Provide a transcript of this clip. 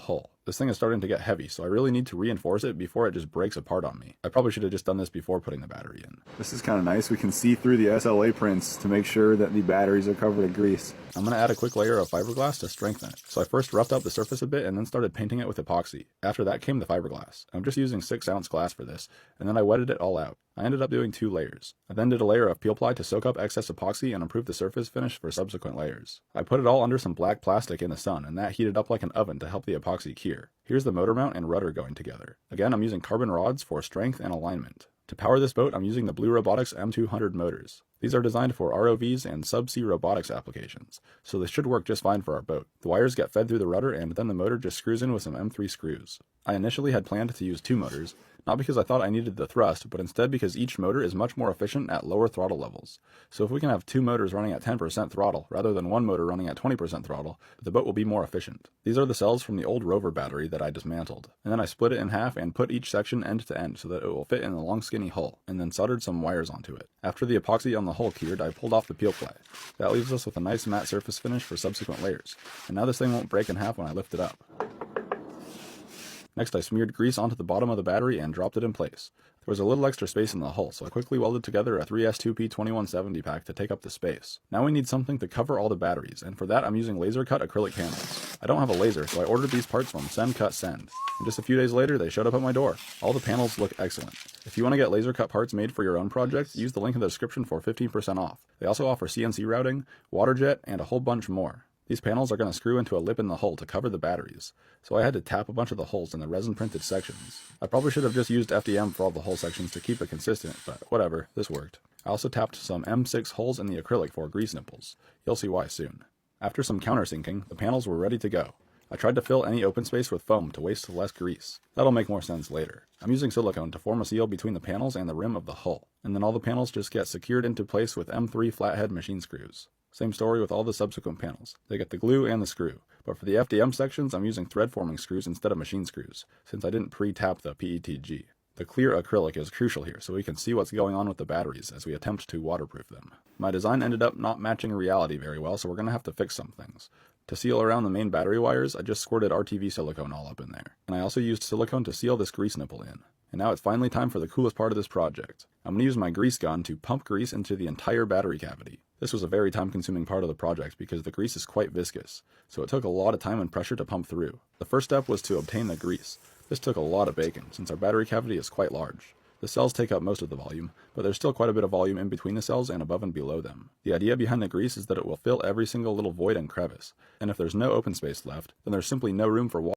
hull. This thing is starting to get heavy, so I really need to reinforce it before it just breaks apart on me. I probably should have just done this before putting the battery in. This is kind of nice. We can see through the SLA prints to make sure that the batteries are covered in grease. I'm going to add a quick layer of fiberglass to strengthen it. So I first roughed out the surface a bit and then started painting it with epoxy. After that came the fiberglass. I'm just using 6-ounce glass for this, and then I wetted it all out. I ended up doing 2 layers. I then did a layer of peel ply to soak up excess epoxy and improve the surface finish for subsequent layers. I put it all under some black plastic in the sun, and that heated up like an oven to help the epoxy cure. Here's the motor mount and rudder going together. Again, I'm using carbon rods for strength and alignment. To power this boat, I'm using the Blue Robotics M200 motors. These are designed for ROVs and subsea robotics applications, so they should work just fine for our boat. The wires get fed through the rudder, and then the motor just screws in with some M3 screws. I initially had planned to use 2 motors, not because I thought I needed the thrust, but instead because each motor is much more efficient at lower throttle levels. So if we can have 2 motors running at 10% throttle, rather than 1 motor running at 20% throttle, the boat will be more efficient. These are the cells from the old rover battery that I dismantled, and then I split it in half and put each section end to end so that it will fit in the long skinny hull, and then soldered some wires onto it. After the epoxy on the hull cured, I pulled off the peel ply. That leaves us with a nice matte surface finish for subsequent layers, and now this thing won't break in half when I lift it up. Next, I smeared grease onto the bottom of the battery and dropped it in place. There was a little extra space in the hull, so I quickly welded together a 3S2P2170 pack to take up the space. Now we need something to cover all the batteries, and for that I'm using laser cut acrylic panels. I don't have a laser, so I ordered these parts from Send Cut Send. And just a few days later, they showed up at my door. All the panels look excellent. If you want to get laser cut parts made for your own project, use the link in the description for 15% off. They also offer CNC routing, water jet, and a whole bunch more. These panels are going to screw into a lip in the hull to cover the batteries, so I had to tap a bunch of the holes in the resin-printed sections. I probably should have just used FDM for all the hull sections to keep it consistent, but whatever, this worked. I also tapped some M6 holes in the acrylic for grease nipples. You'll see why soon. After some countersinking, the panels were ready to go. I tried to fill any open space with foam to waste less grease. That'll make more sense later. I'm using silicone to form a seal between the panels and the rim of the hull, and then all the panels just get secured into place with M3 flathead machine screws. Same story with all the subsequent panels. They get the glue and the screw, but for the FDM sections I'm using thread forming screws instead of machine screws, since I didn't pre-tap the PETG. The clear acrylic is crucial here so we can see what's going on with the batteries as we attempt to waterproof them. My design ended up not matching reality very well, so we're going to have to fix some things. To seal around the main battery wires, I just squirted RTV silicone all up in there, and I also used silicone to seal this grease nipple in. And now it's finally time for the coolest part of this project. I'm going to use my grease gun to pump grease into the entire battery cavity. This was a very time-consuming part of the project because the grease is quite viscous, so it took a lot of time and pressure to pump through. The first step was to obtain the grease. This took a lot of bacon, since our battery cavity is quite large. The cells take up most of the volume, but there's still quite a bit of volume in between the cells and above and below them. The idea behind the grease is that it will fill every single little void and crevice, and if there's no open space left, then there's simply no room for water.